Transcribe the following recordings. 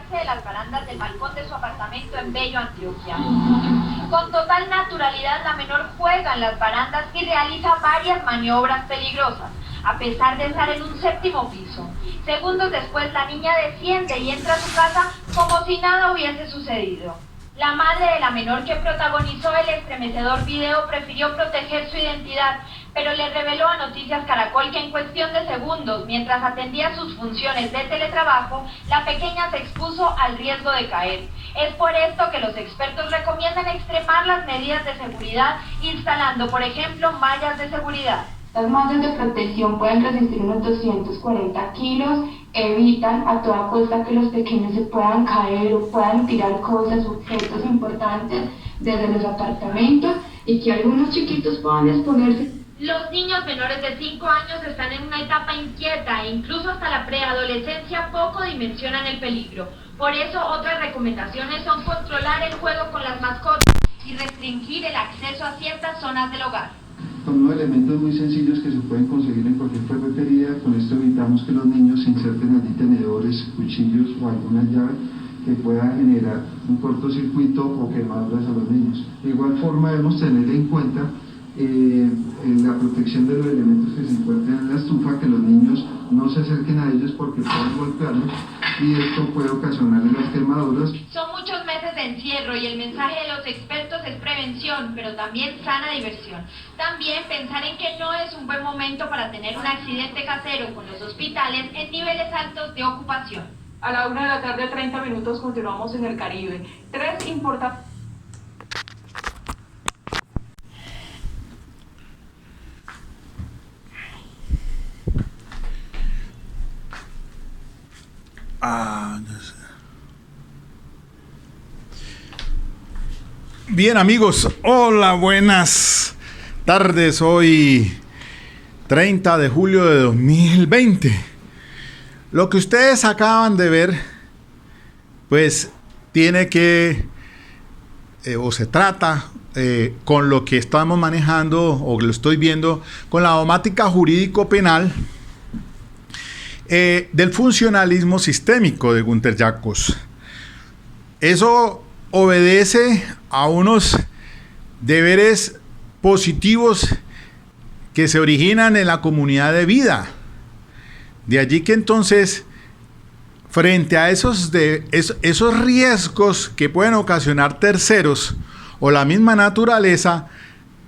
colgarse de las barandas del balcón de su apartamento en Bello, Antioquia. Con total naturalidad, la menor juega en las barandas y realiza varias maniobras peligrosas, a pesar de estar en un séptimo piso. Segundos después, la niña desciende y entra a su casa como si nada hubiese sucedido. La madre de la menor que protagonizó el estremecedor video prefirió proteger su identidad, pero le reveló a Noticias Caracol que en cuestión de segundos, mientras atendía sus funciones de teletrabajo, la pequeña se expuso al riesgo de caer. Es por esto que los expertos recomiendan extremar las medidas de seguridad, instalando, por ejemplo, mallas de seguridad. Las mallas de protección pueden resistir unos 240 kilos, evitan a toda costa que los pequeños se puedan caer o puedan tirar cosas, objetos importantes desde los apartamentos y que algunos chiquitos puedan exponerse. Los niños menores de 5 años están en una etapa inquieta e incluso hasta la preadolescencia poco dimensionan el peligro. Por eso otras recomendaciones son controlar el juego con las mascotas y restringir el acceso a ciertas zonas del hogar. Son unos elementos muy sencillos que se pueden conseguir en cualquier ferretería. Con esto evitamos que los niños se inserten allí tenedores, cuchillos o alguna llave que pueda generar un cortocircuito o quemaduras a los niños. De igual forma debemos tener en cuenta en la protección de los elementos que se encuentran en la estufa, que los niños no se acerquen a ellos porque pueden golpearlos y esto puede ocasionarles las quemaduras. Son muchos meses de encierro y el mensaje de los expertos es prevención, pero también sana diversión. También pensar en que no es un buen momento para tener un accidente casero con los hospitales en niveles altos de ocupación. A la 1:30 p.m. continuamos en el Caribe. Tres importantes... Bien, amigos, hola, buenas tardes. Hoy 30 de julio de 2020. Lo que ustedes acaban de ver, pues tiene que, o se trata, con lo que estamos manejando, o lo estoy viendo, con la dogmática jurídico-penal del funcionalismo sistémico de Günter Jacobs. Eso obedece a unos deberes positivos que se originan en la comunidad de vida. De allí que entonces, frente a esos riesgos que pueden ocasionar terceros o la misma naturaleza,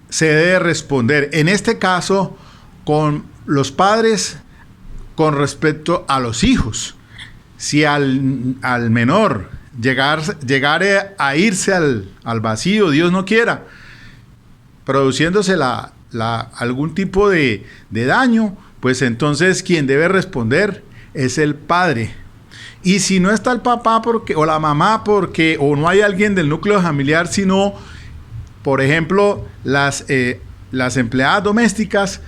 se debe responder, en este caso, con los padres con respecto a los hijos. Si al menor llegar a irse al vacío, Dios no quiera, produciéndose algún tipo de daño, pues entonces quien debe responder es el padre. Y si no está el papá o la mamá o no hay alguien del núcleo familiar, sino, por ejemplo, las empleadas domésticas,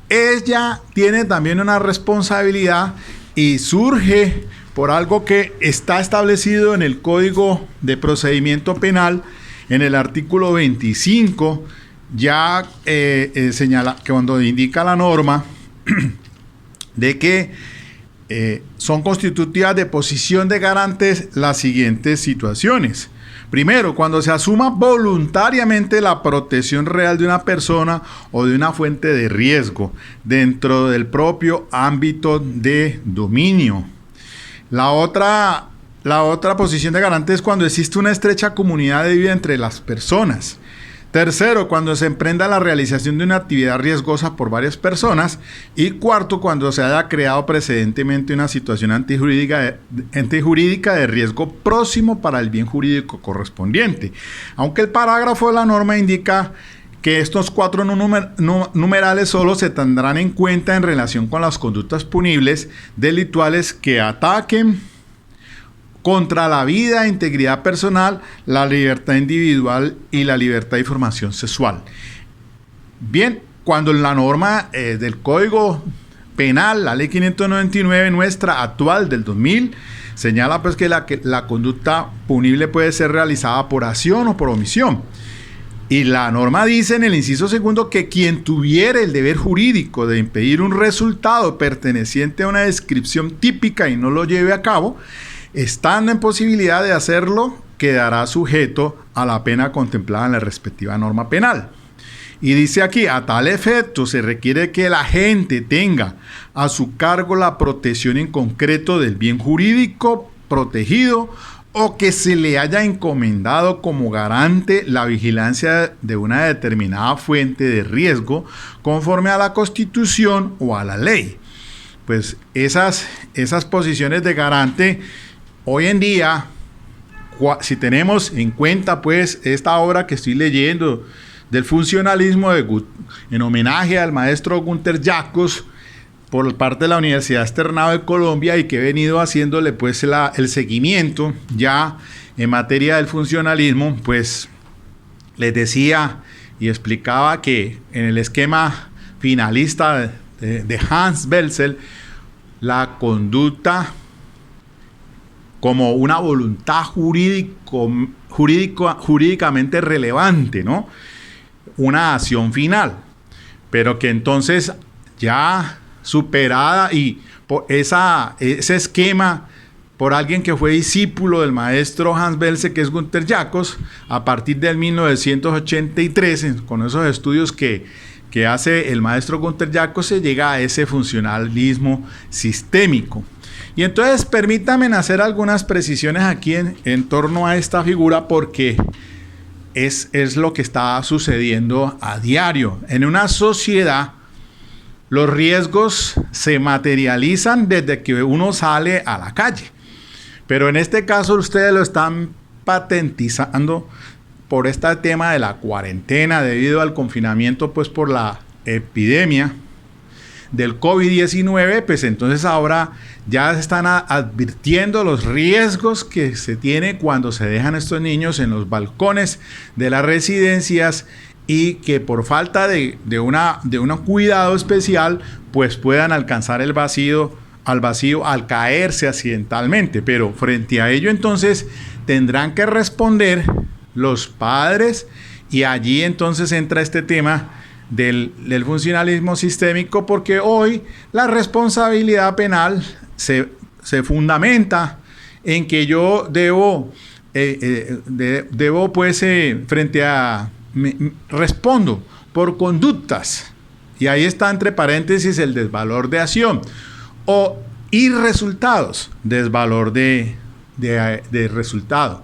ella tiene también una responsabilidad y surge por algo que está establecido en el Código de Procedimiento Penal, en el artículo 25, ya señala que cuando indica la norma de que son constitutivas de posición de garantes las siguientes situaciones. Primero, cuando se asuma voluntariamente la protección real de una persona o de una fuente de riesgo dentro del propio ámbito de dominio. La otra posición de garante es cuando existe una estrecha comunidad de vida entre las personas. Tercero, cuando se emprenda la realización de una actividad riesgosa por varias personas. Y cuarto, cuando se haya creado precedentemente una situación antijurídica de riesgo próximo para el bien jurídico correspondiente. Aunque el parágrafo de la norma indica que estos 4 numerales solo se tendrán en cuenta en relación con las conductas punibles delictuales que ataquen contra la vida, integridad personal, la libertad individual y la libertad de información sexual. Bien, cuando la norma del Código Penal, la Ley 599 nuestra actual del 2000, señala pues que la conducta punible puede ser realizada por acción o por omisión. Y la norma dice en el inciso segundo que quien tuviere el deber jurídico de impedir un resultado perteneciente a una descripción típica y no lo lleve a cabo, estando en posibilidad de hacerlo, quedará sujeto a la pena contemplada en la respectiva norma penal. Y dice aquí, a tal efecto se requiere que el agente tenga a su cargo la protección en concreto del bien jurídico protegido o que se le haya encomendado como garante la vigilancia de una determinada fuente de riesgo conforme a la Constitución o a la ley. Pues esas posiciones de garante, hoy en día, si tenemos en cuenta pues esta obra que estoy leyendo del funcionalismo en homenaje al maestro Günter Jacobs por parte de la Universidad Externado de Colombia, y que he venido haciéndole pues el seguimiento ya en materia del funcionalismo, pues les decía y explicaba que en el esquema finalista de Hans Belzel, la conducta como una voluntad jurídicamente relevante, ¿no? Una acción final, pero que entonces ya superada y por ese esquema por alguien que fue discípulo del maestro Hans Belzel, que es Günter Jacobs, a partir del 1983, con esos estudios que hace el maestro Günter Jacobs, se llega a ese funcionalismo sistémico. Y entonces permítanme hacer algunas precisiones aquí en torno a esta figura, porque es lo que está sucediendo a diario. En una sociedad, los riesgos se materializan desde que uno sale a la calle. Pero en este caso ustedes lo están patentizando por este tema de la cuarentena debido al confinamiento, pues por la epidemia del COVID-19, pues entonces ahora ya se están advirtiendo los riesgos que se tiene cuando se dejan estos niños en los balcones de las residencias y que por falta de un cuidado especial, pues puedan alcanzar al vacío al caerse accidentalmente. Pero frente a ello entonces tendrán que responder los padres, y allí entonces entra este tema del funcionalismo sistémico, porque hoy la responsabilidad penal se fundamenta en que yo debo pues respondo por conductas, y ahí está entre paréntesis el desvalor de acción, y resultados, desvalor de resultado.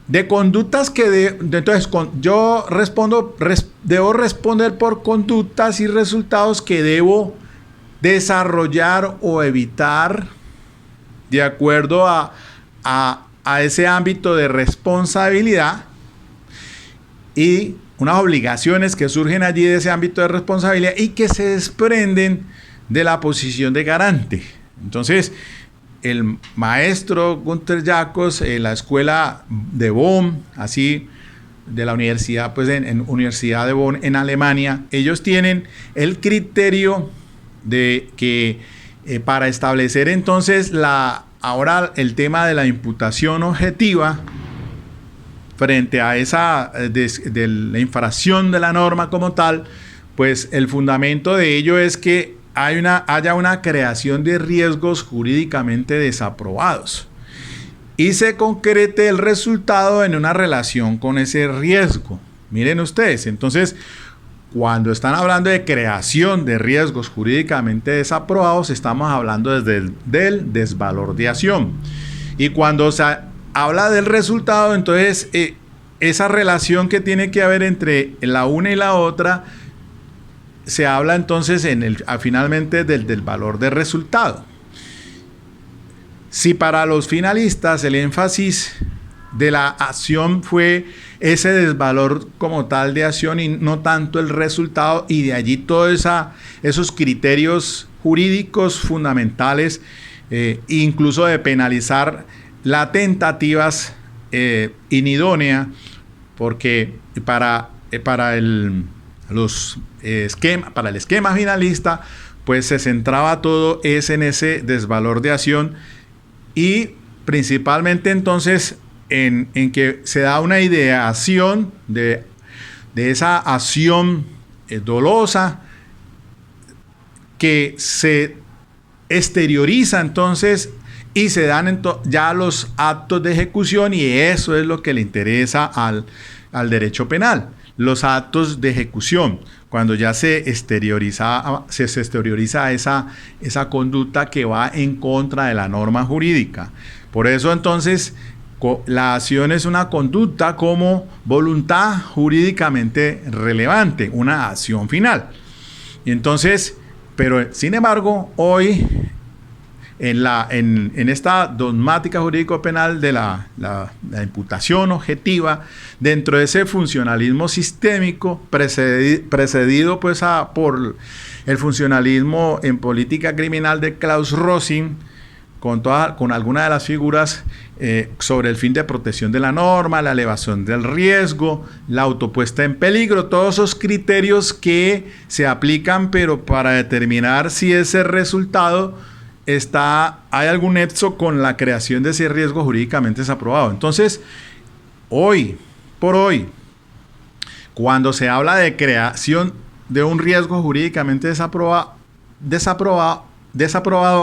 De conductas que entonces yo debo responder por conductas y resultados que debo desarrollar o evitar de acuerdo a ese ámbito de responsabilidad y unas obligaciones que surgen allí de ese ámbito de responsabilidad y que se desprenden de la posición de garante. Entonces, el maestro Günter Jacobs, la escuela de Bonn, así de la universidad, pues en Universidad de Bonn en Alemania, ellos tienen el criterio de que para establecer entonces ahora el tema de la imputación objetiva frente a esa de la infracción de la norma como tal, pues el fundamento de ello es que haya una creación de riesgos jurídicamente desaprobados y se concrete el resultado en una relación con ese riesgo. Miren ustedes, entonces, cuando están hablando de creación de riesgos jurídicamente desaprobados, estamos hablando del desvalor de acción. Y cuando se habla del resultado, entonces, esa relación que tiene que haber entre la una y la otra, se habla entonces finalmente del valor de resultado. Si para los finalistas el énfasis de la acción fue ese desvalor como tal de acción y no tanto el resultado, y de allí todos esos criterios jurídicos fundamentales, incluso de penalizar las tentativas inidóneas, porque para el esquema finalista, pues se centraba todo en ese desvalor de acción, y principalmente entonces en que se da una ideación de esa acción dolosa que se exterioriza entonces y se dan ya los actos de ejecución, y eso es lo que le interesa al derecho penal, los actos de ejecución, cuando ya se exterioriza esa conducta que va en contra de la norma jurídica. Por eso entonces la acción es una conducta como voluntad jurídicamente relevante, una acción final. Y entonces, pero sin embargo, hoy en esta dogmática jurídico-penal de la imputación objetiva, dentro de ese funcionalismo sistémico precedido pues por el funcionalismo en política criminal de Klaus Rosin, con algunas de las figuras sobre el fin de protección de la norma, la elevación del riesgo, la autopuesta en peligro, todos esos criterios que se aplican, pero para determinar si ese resultado hay algún nexo con la creación de ese riesgo jurídicamente desaprobado. Entonces, hoy por hoy, cuando se habla de creación de un riesgo jurídicamente desaprobado,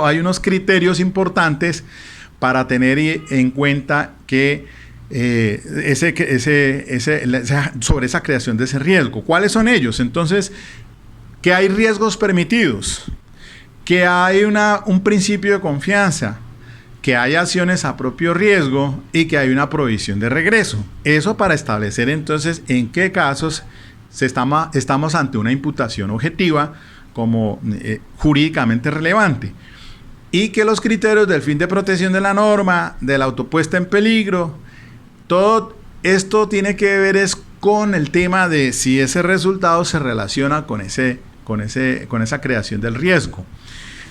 hay unos criterios importantes para tener en cuenta que sobre esa creación de ese riesgo. ¿Cuáles son ellos? Entonces, que hay riesgos permitidos, que hay un principio de confianza, que hay acciones a propio riesgo y que hay una provisión de regreso. Eso para establecer entonces en qué casos estamos ante una imputación objetiva como jurídicamente relevante, y que los criterios del fin de protección de la norma, de la autopuesta en peligro, todo esto tiene que ver con el tema de si ese resultado se relaciona con esa creación del riesgo.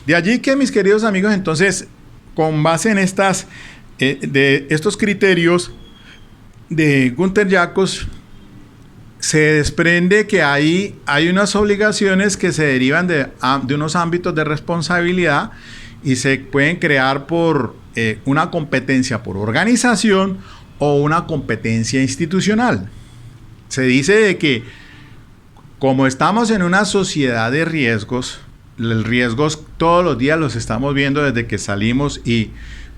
De allí que, mis queridos amigos, entonces, con base en estos criterios de Günther Jacobs, se desprende que hay unas obligaciones que se derivan de unos ámbitos de responsabilidad y se pueden crear por una competencia por organización o una competencia institucional. Se dice de que como estamos en una sociedad de riesgos, los riesgos todos los días los estamos viendo desde que salimos y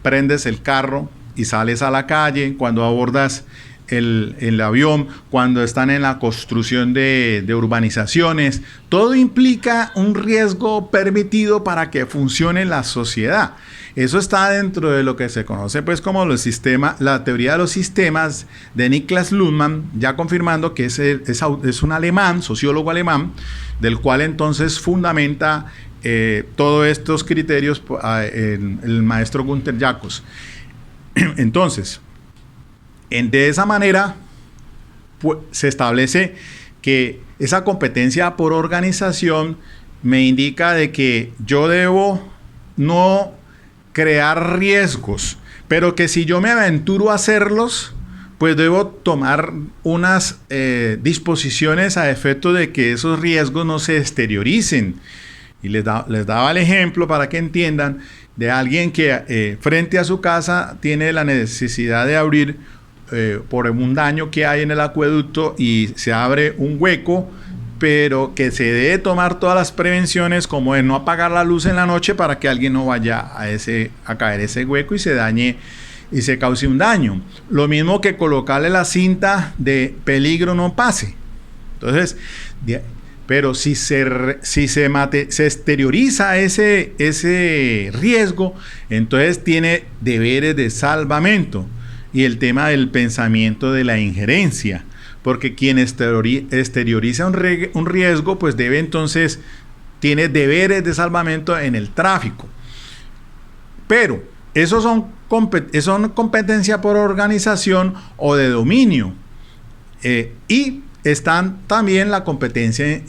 prendes el carro y sales a la calle, cuando abordas el avión, cuando están en la construcción de urbanizaciones. Todo implica un riesgo permitido para que funcione la sociedad. Eso está dentro de lo que se conoce pues como la teoría de los sistemas de Niklas Luhmann, ya confirmando que es un alemán, sociólogo alemán, del cual entonces fundamenta todos estos criterios el maestro Günther Jacobs. Entonces, de esa manera pues, se establece que esa competencia por organización me indica de que yo debo no crear riesgos, pero que si yo me aventuro a hacerlos, pues debo tomar unas disposiciones a efecto de que esos riesgos no se exterioricen. Y les daba el ejemplo para que entiendan de alguien que frente a su casa tiene la necesidad de abrir por un daño que hay en el acueducto y se abre un hueco, pero que se debe tomar todas las prevenciones, como de no apagar la luz en la noche para que alguien no vaya a caer ese hueco y se dañe y se cause un daño. Lo mismo que colocarle la cinta de peligro no pase. Entonces, pero si se exterioriza ese riesgo, entonces tiene deberes de salvamento. Y el tema del pensamiento de la injerencia, porque quien exterioriza un riesgo, pues tiene deberes de salvamento en el tráfico. Pero esos son competencia por organización o de dominio. Y están también la competencia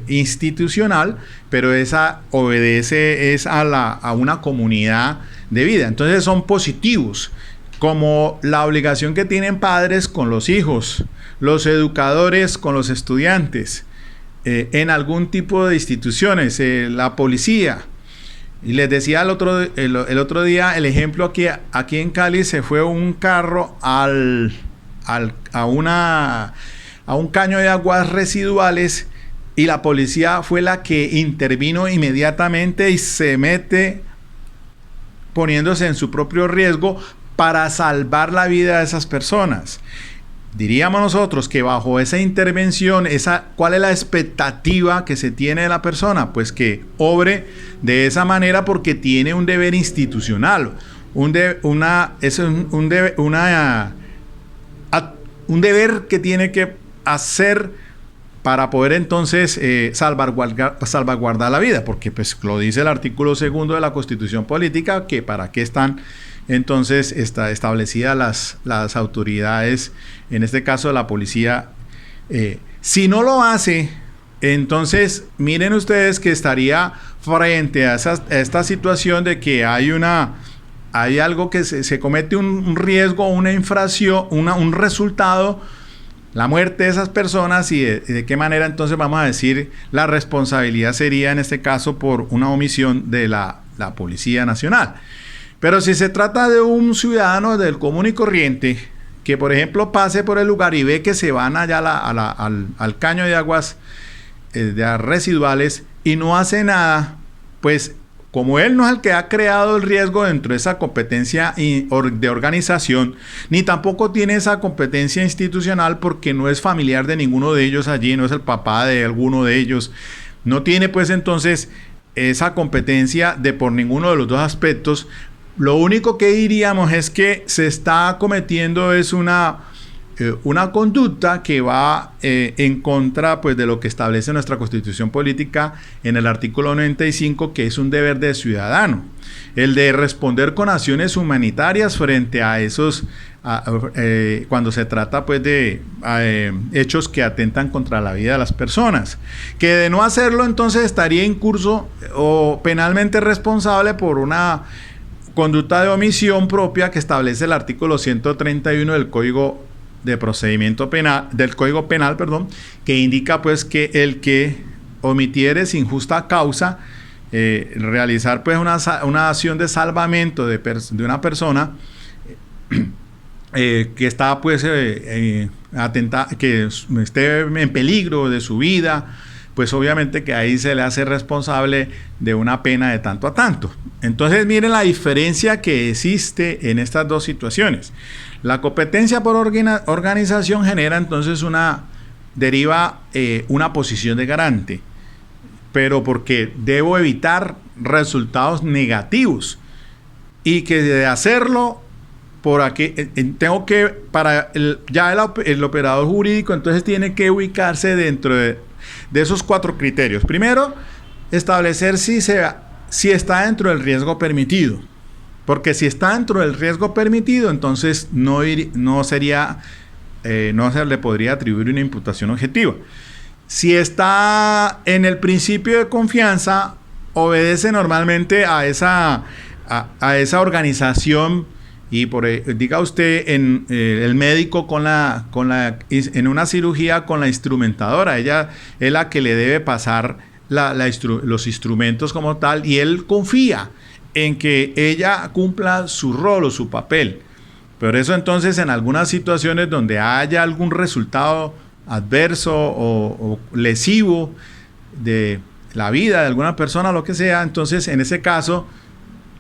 institucional, pero esa obedece a una comunidad de vida. Entonces son positivos, como la obligación que tienen padres con los hijos, los educadores con los estudiantes, en algún tipo de instituciones, la policía. Y les decía el otro día el ejemplo aquí en Cali se fue un carro a un caño de aguas residuales y la policía fue la que intervino inmediatamente y se mete poniéndose en su propio riesgo para salvar la vida de esas personas. Diríamos nosotros que bajo esa intervención, ¿cuál es la expectativa que se tiene de la persona? Pues que obre de esa manera porque tiene un deber institucional, un deber que tiene que hacer para poder entonces salvaguardar la vida, porque pues lo dice el artículo 2 de la Constitución Política, que para qué están entonces establecidas las autoridades, en este caso la policía. Si no lo hace, entonces miren ustedes que estaría frente a esta situación de que hay algo que se comete un riesgo, una infracción, un resultado, la muerte de esas personas, y de qué manera entonces vamos a decir la responsabilidad sería en este caso por una omisión de la Policía Nacional. Pero si se trata de un ciudadano del común y corriente que por ejemplo pase por el lugar y ve que se van allá al caño de aguas residuales y no hace nada, pues como él no es el que ha creado el riesgo dentro de esa competencia de organización, ni tampoco tiene esa competencia institucional porque no es familiar de ninguno de ellos allí, no es el papá de alguno de ellos, no tiene pues entonces esa competencia por ninguno de los dos aspectos. Lo único que diríamos es que se está cometiendo es una conducta que va en contra pues de lo que establece nuestra Constitución Política en el artículo 95, que es un deber de ciudadano, el de responder con acciones humanitarias frente a esos cuando se trata pues de hechos que atentan contra la vida de las personas, que de no hacerlo entonces estaría incurso o penalmente responsable por una conducta de omisión propia que establece el artículo 131 del Código de Procedimiento Penal, del Código Penal, que indica pues que el que omitiere sin justa causa realizar pues una acción de salvamento de una persona que está pues que esté en peligro de su vida, pues obviamente que ahí se le hace responsable de una pena de tanto a tanto. Entonces miren la diferencia que existe en estas dos situaciones. La competencia por organización genera entonces deriva una posición de garante, pero porque debo evitar resultados negativos y que de hacerlo por aquí tengo que, el operador jurídico entonces tiene que ubicarse dentro de esos 4 criterios. Primero, establecer si está dentro del riesgo permitido, porque si está dentro del riesgo permitido, entonces no se le podría atribuir una imputación objetiva. Si está en el principio de confianza, obedece normalmente a esa organización. Y diga usted, el médico en una cirugía con la instrumentadora, ella es la que le debe pasar los instrumentos como tal, y él confía en que ella cumpla su rol o su papel. Pero eso entonces en algunas situaciones donde haya algún resultado adverso o lesivo de la vida de alguna persona, lo que sea, entonces en ese caso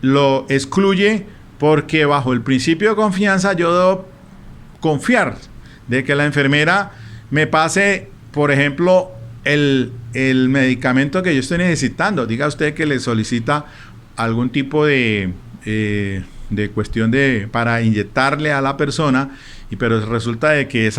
lo excluye, porque bajo el principio de confianza yo debo confiar de que la enfermera me pase, por ejemplo, el medicamento que yo estoy necesitando. Diga usted que le solicita algún tipo de cuestión para inyectarle a la persona, pero resulta de que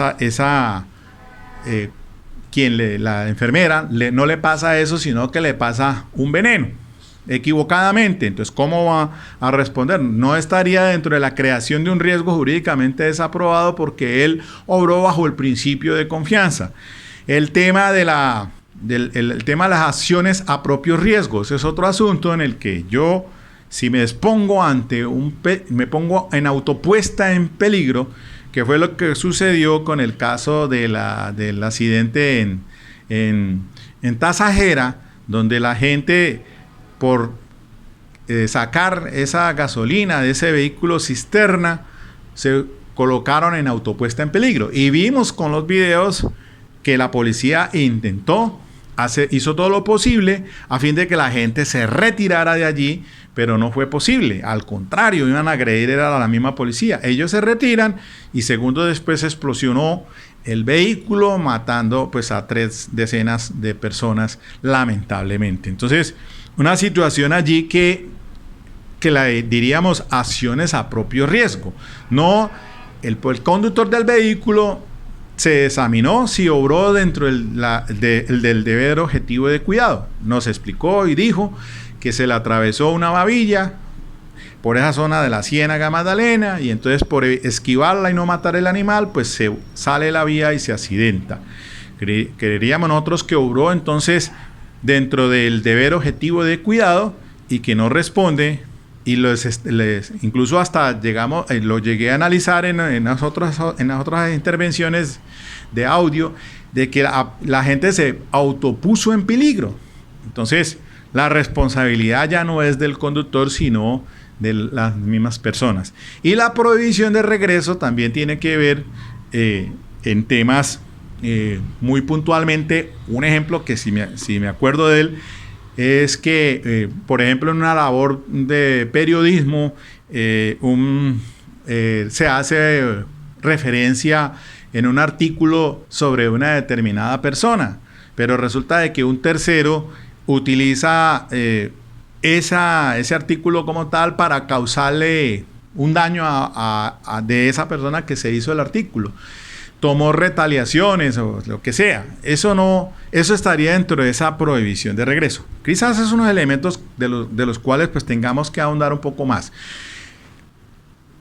la enfermera no le pasa eso, sino que le pasa un veneno equivocadamente. Entonces, ¿cómo va a responder? No estaría dentro de la creación de un riesgo jurídicamente desaprobado porque él obró bajo el principio de confianza. El tema de las acciones a propios riesgos es otro asunto en el que yo, si me expongo me pongo en autopuesta en peligro, que fue lo que sucedió con el caso del accidente en Tasajera, donde la gente, por sacar esa gasolina de ese vehículo cisterna, se colocaron en autopuesta en peligro. Y vimos con los videos que la policía intentó hizo todo lo posible a fin de que la gente se retirara de allí, pero no fue posible. Al contrario, iban a agredir a la misma policía. Ellos se retiran y segundos después explosionó el vehículo, matando pues a 3 decenas de personas, lamentablemente. Entonces, una situación allí que la diríamos acciones a propio riesgo. No, el conductor del vehículo se examinó si obró dentro del deber objetivo de cuidado. Nos explicó y dijo que se le atravesó una babilla por esa zona de la Ciénaga Magdalena y entonces por esquivarla y no matar el animal, pues se sale de la vía y se accidenta. Creeríamos nosotros que obró entonces dentro del deber objetivo de cuidado y que no responde, y incluso hasta lo llegué a analizar en las otras intervenciones de audio, de que la gente se autopuso en peligro. Entonces, la responsabilidad ya no es del conductor, sino de las mismas personas. Y la prohibición de regreso también tiene que ver en temas muy puntualmente. Un ejemplo que si me acuerdo de él es que, por ejemplo, en una labor de periodismo se hace referencia en un artículo sobre una determinada persona, pero resulta de que un tercero utiliza ese artículo como tal para causarle un daño de esa persona que se hizo el artículo. Tomó retaliaciones o lo que sea. Eso estaría dentro de esa prohibición de regreso. Quizás es uno de los elementos de los cuales pues tengamos que ahondar un poco más.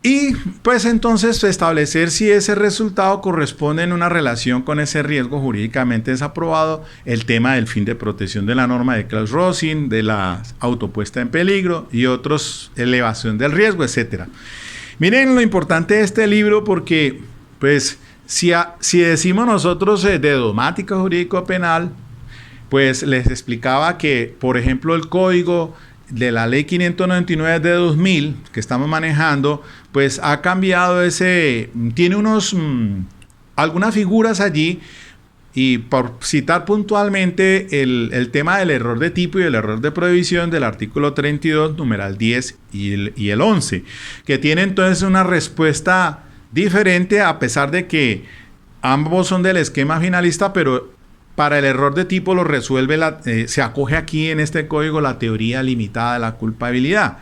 Y pues entonces establecer si ese resultado corresponde en una relación con ese riesgo jurídicamente desaprobado, el tema del fin de protección de la norma de Claus-Rosin, de la autopuesta en peligro y otros, elevación del riesgo, etc. Miren lo importante de este libro, porque pues si decimos nosotros de dogmática jurídico-penal, pues les explicaba que, por ejemplo, el código de la ley 599 de 2000 que estamos manejando, pues ha cambiado tiene algunas figuras allí, y por citar puntualmente el tema del error de tipo y el error de prohibición del artículo 32, numeral 10 y el 11, que tiene entonces una respuesta diferente, a pesar de que ambos son del esquema finalista, pero para el error de tipo lo resuelve, se acoge aquí en este código la teoría limitada de la culpabilidad,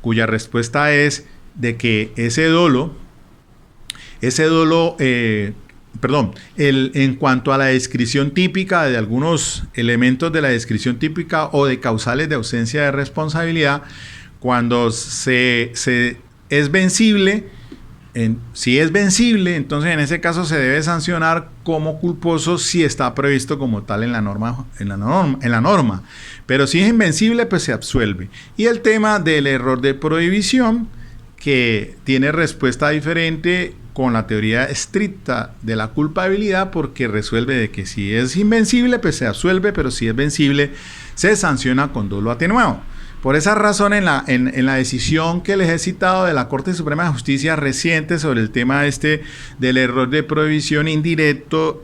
cuya respuesta es de que en cuanto a la descripción típica de algunos elementos de la descripción típica o de causales de ausencia de responsabilidad, cuando es vencible, si es vencible, entonces en ese caso se debe sancionar como culposo si está previsto como tal en la norma. Pero si es invencible, pues se absuelve. Y el tema del error de prohibición, que tiene respuesta diferente con la teoría estricta de la culpabilidad, porque resuelve de que si es invencible, pues se absuelve, pero si es vencible, se sanciona con dolo atenuado. Por esa razón, en la decisión que les he citado de la Corte Suprema de Justicia reciente sobre el tema del error de prohibición indirecto,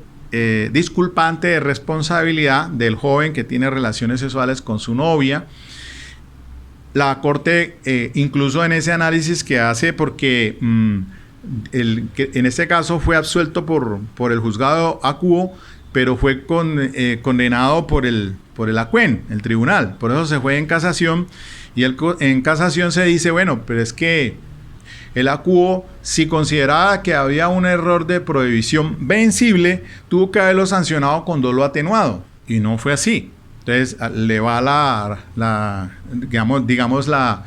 disculpante de responsabilidad del joven que tiene relaciones sexuales con su novia, la Corte, incluso en ese análisis que hace, porque en este caso fue absuelto por el juzgado acuo, pero fue condenado por el ACUEN, el tribunal. Por eso se fue en casación, y en casación se dice, bueno, pero es que el acuo, si consideraba que había un error de prohibición vencible, tuvo que haberlo sancionado con dolo atenuado, y no fue así. Entonces le va digamos la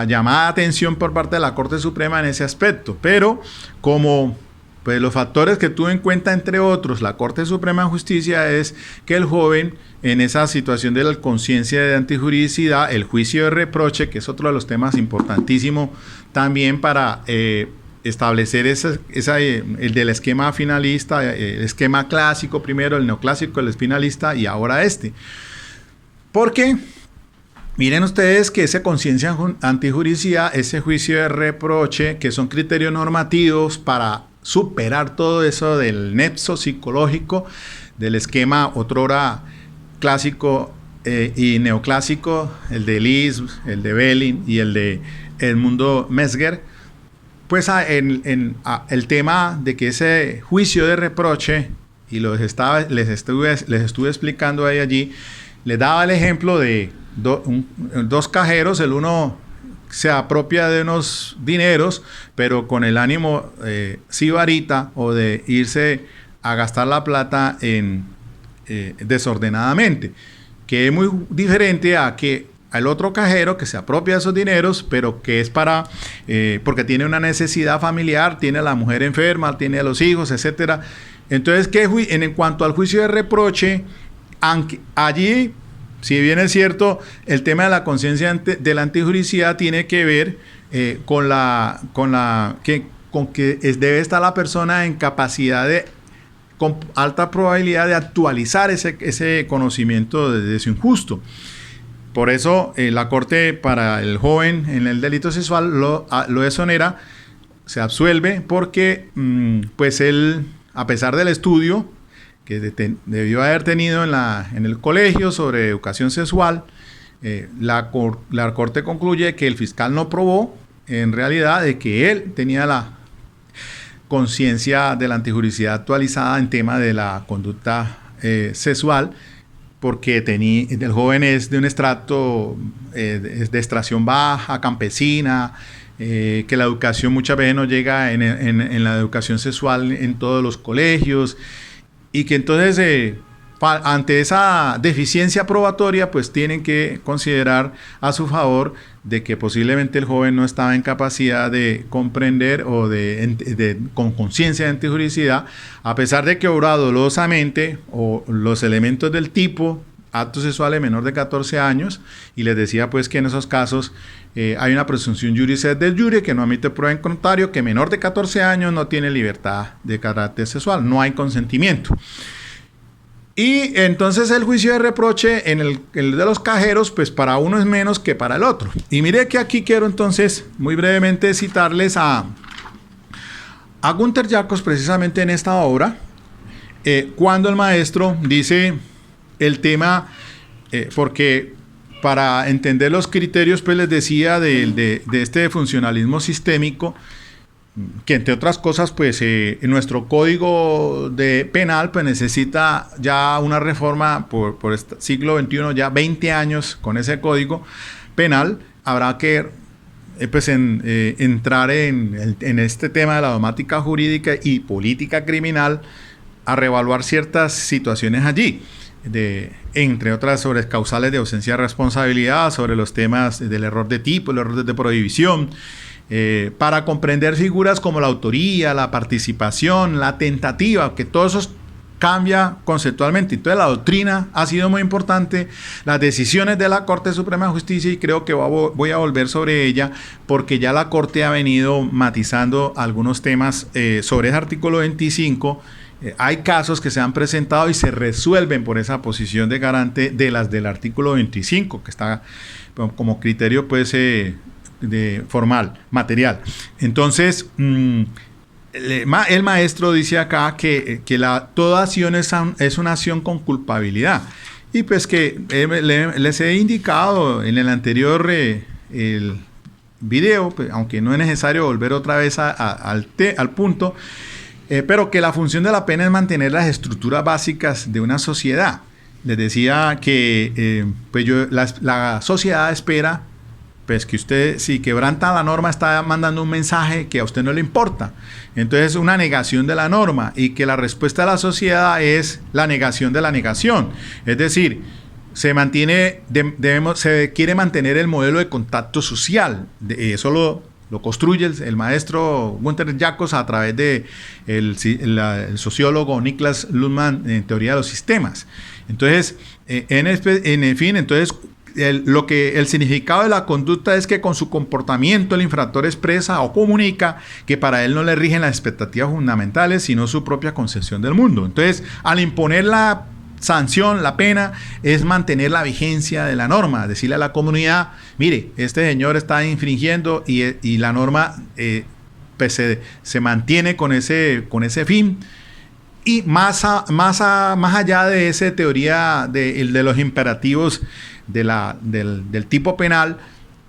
llamada de atención por parte de la Corte Suprema en ese aspecto. Pero como pues los factores que tuvo en cuenta, entre otros, la Corte Suprema de Justicia, es que el joven, en esa situación de la conciencia de antijuridicidad, el juicio de reproche, que es otro de los temas importantísimos también para establecer el del esquema finalista, el esquema clásico primero, el neoclásico, el espinalista, y ahora este. Porque miren ustedes que esa conciencia antijuridicidad, ese juicio de reproche, que son criterios normativos para superar todo eso del nexo psicológico del esquema otrora clásico y neoclásico, el de Lis, el de Belin y el de Edmundo Mesger, pues el tema de que ese juicio de reproche, y les estuve explicando allí, les daba el ejemplo de dos cajeros. El uno se apropia de unos dineros, pero con el ánimo sibarita o de irse a gastar la plata desordenadamente, que es muy diferente a que al otro cajero que se apropia de esos dineros, pero que es porque tiene una necesidad familiar, tiene a la mujer enferma, tiene a los hijos, etcétera. Entonces, en cuanto al juicio de reproche, allí, si bien es cierto, el tema de la conciencia de la antijuricidad tiene que ver con que debe estar la persona en capacidad con alta probabilidad de actualizar ese conocimiento de su injusto. Por eso la Corte, para el joven en el delito sexual, lo exonera, se absuelve, porque pues él, a pesar del estudio que debió haber tenido en el colegio sobre educación sexual, la Corte concluye que el fiscal no probó en realidad de que él tenía la conciencia de la antijuricidad actualizada en tema de la conducta sexual, porque el joven es de un estrato de extracción baja, campesina, que la educación muchas veces no llega en la educación sexual en todos los colegios, y que entonces ante esa deficiencia probatoria pues tienen que considerar a su favor de que posiblemente el joven no estaba en capacidad de comprender o con conciencia de antijuricidad, a pesar de que obró dolosamente o los elementos del tipo acto sexual de menor de 14 años, y les decía pues que en esos casos hay una presunción juris et del jure que no admite prueba en contrario, que menor de 14 años no tiene libertad de carácter sexual, no hay consentimiento. Y entonces el juicio de reproche en el de los cajeros, pues para uno es menos que para el otro. Y mire que aquí quiero entonces muy brevemente citarles a Günter Jacobs precisamente en esta obra, cuando el maestro dice el tema, porque para entender los criterios, pues les decía de este funcionalismo sistémico, que entre otras cosas, pues nuestro código penal pues necesita ya una reforma por este siglo XXI, ya 20 años con ese código penal. Habrá que entrar en este tema de la dogmática jurídica y política criminal, a reevaluar ciertas situaciones allí, entre otras sobre causales de ausencia de responsabilidad, sobre los temas del error de tipo, el error de prohibición, para comprender figuras como la autoría, la participación, la tentativa, que todo eso cambia conceptualmente. Entonces la doctrina ha sido muy importante, las decisiones de la Corte Suprema de Justicia, y creo que voy a volver sobre ella, porque ya la Corte ha venido matizando algunos temas sobre ese artículo 25. Hay casos que se han presentado y se resuelven por esa posición de garante de las del artículo 25, que está como criterio pues de formal, material. Entonces, el maestro dice acá que toda acción es una acción con culpabilidad. Y pues que les he indicado en el anterior el video, pues, aunque no es necesario volver otra vez al punto, pero que la función de la pena es mantener las estructuras básicas de una sociedad. Les decía que la sociedad espera pues que usted, si quebranta la norma, está mandando un mensaje que a usted no le importa. Entonces, una negación de la norma, y que la respuesta de la sociedad es la negación de la negación. Es decir, se quiere mantener el modelo de contacto social. Eso lo construye el maestro Günter Jacobs a través de el sociólogo Niklas Luhmann en teoría de los sistemas. Entonces, en fin, entonces el significado de la conducta es que con su comportamiento el infractor expresa o comunica que para él no le rigen las expectativas fundamentales, sino su propia concepción del mundo. Entonces, al imponer la sanción, la pena, es mantener la vigencia de la norma, decirle a la comunidad, mire, este señor está infringiendo, y la norma pues se mantiene con ese fin. Y más allá de esa teoría de los imperativos del tipo penal,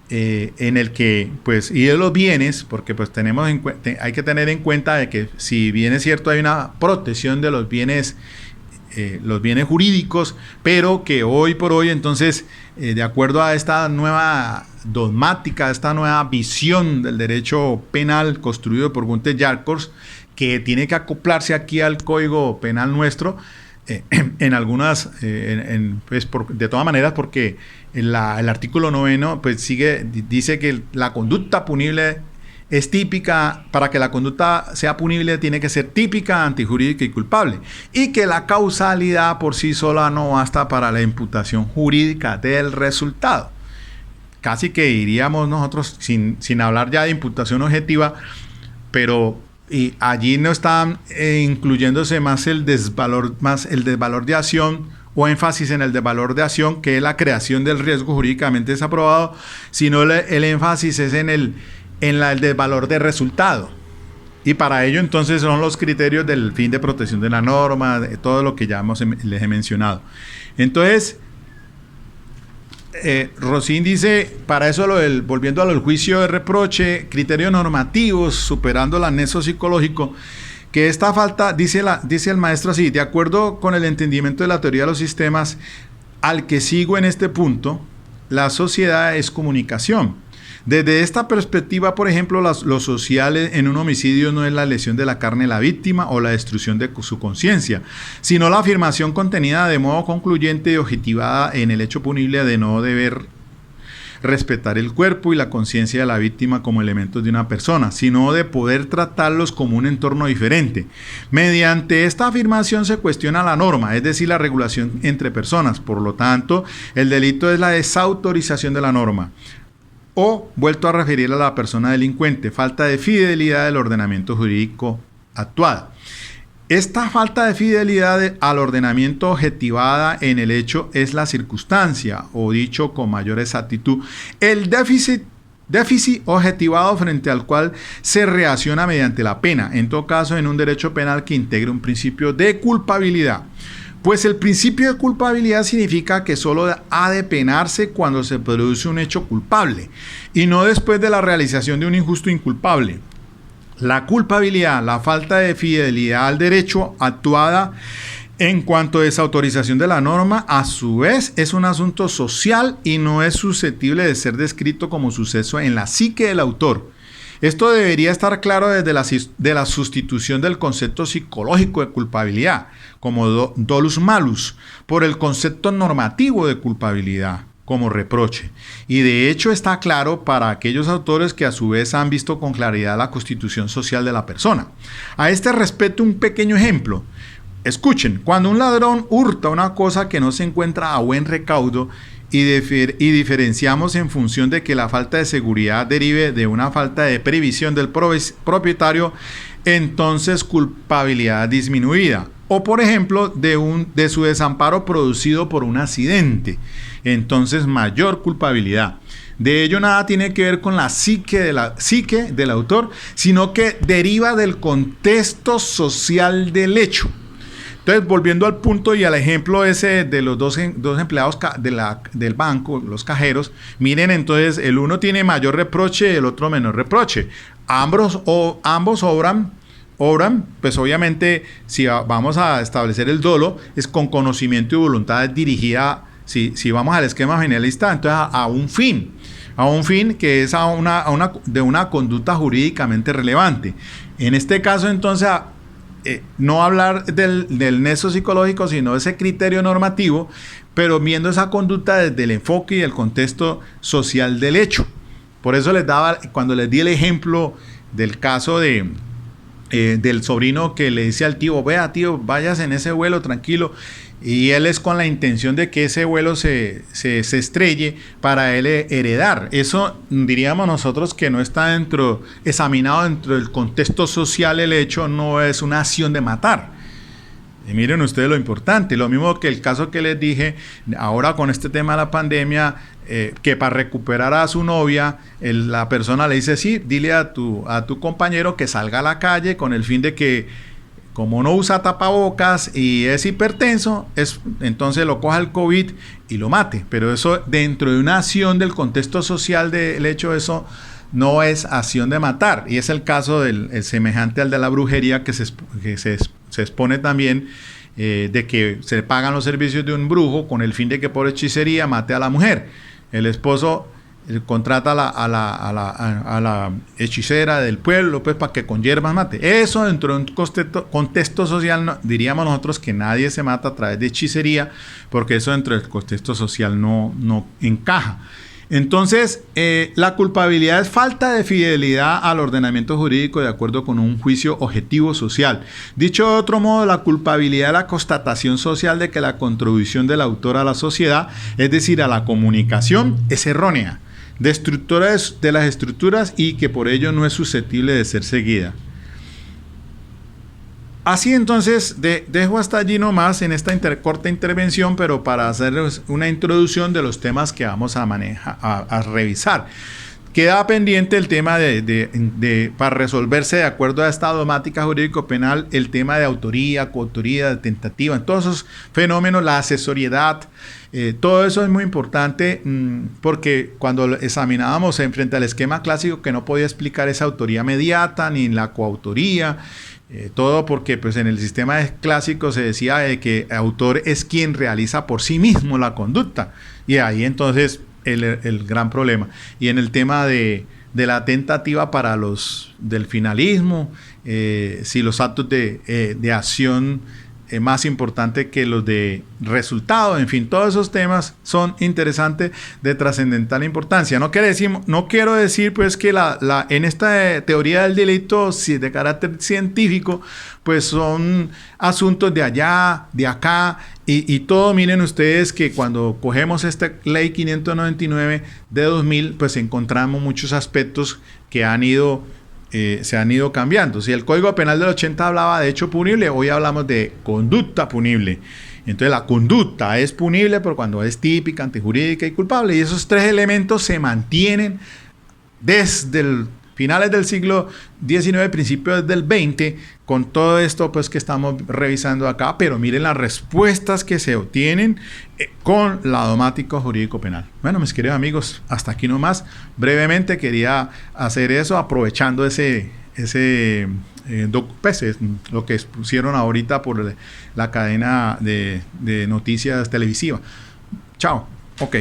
en el que, pues, y de los bienes, porque pues hay que tener en cuenta de que si bien es cierto hay una protección de los bienes jurídicos, pero que hoy por hoy entonces, de acuerdo a esta nueva dogmática, esta nueva visión del derecho penal construido por Günther Jacobs, que tiene que acoplarse aquí al Código Penal nuestro, en algunas, de todas maneras, porque el artículo 9 pues dice que la conducta punible es típica. Para que la conducta sea punible tiene que ser típica, antijurídica y culpable, y que la causalidad por sí sola no basta para la imputación jurídica del resultado. Casi que diríamos nosotros, sin hablar ya de imputación objetiva, pero y allí no está incluyéndose más el desvalor de acción, o énfasis en el desvalor de acción, que es la creación del riesgo jurídicamente desaprobado, sino el énfasis es en el desvalor de resultado. Y para ello entonces son los criterios del fin de protección de la norma, de todo lo que ya les he mencionado. Entonces, Rosín dice, para eso volviendo a lo del juicio de reproche, criterios normativos, superando el anexo psicológico, que esta falta, dice el maestro así: de acuerdo con el entendimiento de la teoría de los sistemas, al que sigo en este punto, la sociedad es comunicación. Desde esta perspectiva, por ejemplo, lo social en un homicidio no es la lesión de la carne de la víctima o la destrucción de su conciencia, sino la afirmación contenida de modo concluyente y objetivada en el hecho punible de no deber respetar el cuerpo y la conciencia de la víctima como elementos de una persona, sino de poder tratarlos como un entorno diferente. Mediante esta afirmación se cuestiona la norma, es decir, la regulación entre personas. Por lo tanto, el delito es la desautorización de la norma, o, vuelto a referir a la persona delincuente, falta de fidelidad del ordenamiento jurídico actuada. Esta falta de fidelidad al ordenamiento objetivada en el hecho es la circunstancia, o dicho con mayor exactitud, el déficit objetivado frente al cual se reacciona mediante la pena, en todo caso en un derecho penal que integre un principio de culpabilidad. Pues el principio de culpabilidad significa que solo ha de penarse cuando se produce un hecho culpable y no después de la realización de un injusto inculpable. La culpabilidad, la falta de fidelidad al derecho actuada en cuanto a desautorización de la norma, a su vez es un asunto social y no es susceptible de ser descrito como suceso en la psique del autor. Esto debería estar claro desde la sustitución del concepto psicológico de culpabilidad, como dolus malus, por el concepto normativo de culpabilidad, como reproche. Y de hecho está claro para aquellos autores que a su vez han visto con claridad la constitución social de la persona. A este respecto, un pequeño ejemplo. Escuchen, cuando un ladrón hurta una cosa que no se encuentra a buen recaudo, y diferenciamos en función de que la falta de seguridad derive de una falta de previsión del propietario, entonces culpabilidad disminuida. O por ejemplo, de su desamparo producido por un accidente, entonces mayor culpabilidad. De ello nada tiene que ver con la psique del autor, sino que deriva del contexto social del hecho. Entonces, volviendo al punto y al ejemplo ese de los dos empleados del banco, los cajeros, miren, entonces el uno tiene mayor reproche y el otro menor reproche. Ambos obran, pues obviamente, si vamos a establecer el dolo, es con conocimiento y voluntad dirigida, si vamos al esquema generalista, entonces a un fin que es de una conducta jurídicamente relevante. En este caso, entonces, no hablar del nexo psicológico, sino ese criterio normativo, pero viendo esa conducta desde el enfoque y el contexto social del hecho. Por eso cuando les di el ejemplo del caso del sobrino que le dice al tío: vea tío, vayas en ese vuelo tranquilo, y él es con la intención de que ese vuelo se estrelle para él heredar. Eso diríamos nosotros que no está examinado dentro del contexto social. El hecho no es una acción de matar. Y miren ustedes lo importante, lo mismo que el caso que les dije ahora con este tema de la pandemia, que para recuperar a su novia, la persona le dice: sí, dile a tu compañero que salga a la calle con el fin de que como no usa tapabocas y es hipertenso, entonces lo coja el COVID y lo mate. Pero eso dentro de una acción del contexto social del hecho, eso no es acción de matar. Y es el caso del semejante al de la brujería que se expone también, de que se pagan los servicios de un brujo con el fin de que por hechicería mate a la mujer. El esposo contrata a la hechicera del pueblo, pues, para que con hierbas mate. Eso dentro de un contexto social, diríamos nosotros que nadie se mata a través de hechicería, porque eso dentro del contexto social no encaja. Entonces, la culpabilidad es falta de fidelidad al ordenamiento jurídico de acuerdo con un juicio objetivo social. Dicho de otro modo, la culpabilidad es la constatación social de que la contribución del autor a la sociedad, es decir, a la comunicación, es errónea, destructora de las estructuras y que por ello no es susceptible de ser seguida. Así entonces, dejo hasta allí nomás en esta corta intervención, pero para hacerles una introducción de los temas que vamos a manejar, a revisar. Queda pendiente el tema para resolverse de acuerdo a esta dogmática jurídico-penal, el tema de autoría, coautoría, de tentativa, en todos esos fenómenos, la asesoriedad, todo eso es muy importante, porque cuando examinábamos frente al esquema clásico que no podía explicar esa autoría mediata ni la coautoría, todo porque pues en el sistema clásico se decía que el autor es quien realiza por sí mismo la conducta, y ahí entonces el gran problema. Y en el tema de la tentativa para los del finalismo, si los actos de acción más importante que los de resultado, en fin, todos esos temas son interesantes, de trascendental importancia. No quiero decir pues que en esta teoría del delito de carácter científico, pues son asuntos de allá, de acá, y todo. Miren ustedes que cuando cogemos esta ley 599 de 2000, pues encontramos muchos aspectos que se han ido cambiando. Si el Código Penal del 80 hablaba de hecho punible, hoy hablamos de conducta punible. Entonces la conducta es punible por cuando es típica, antijurídica y culpable. Y esos tres elementos se mantienen desde finales del siglo XIX, principios del XX, con todo esto pues que estamos revisando acá. Pero miren las respuestas que se obtienen con la dogmática jurídico-penal. Bueno, mis queridos amigos, hasta aquí nomás. Brevemente quería hacer eso, aprovechando lo que expusieron ahorita por la cadena de noticias televisiva. Chao. Ok.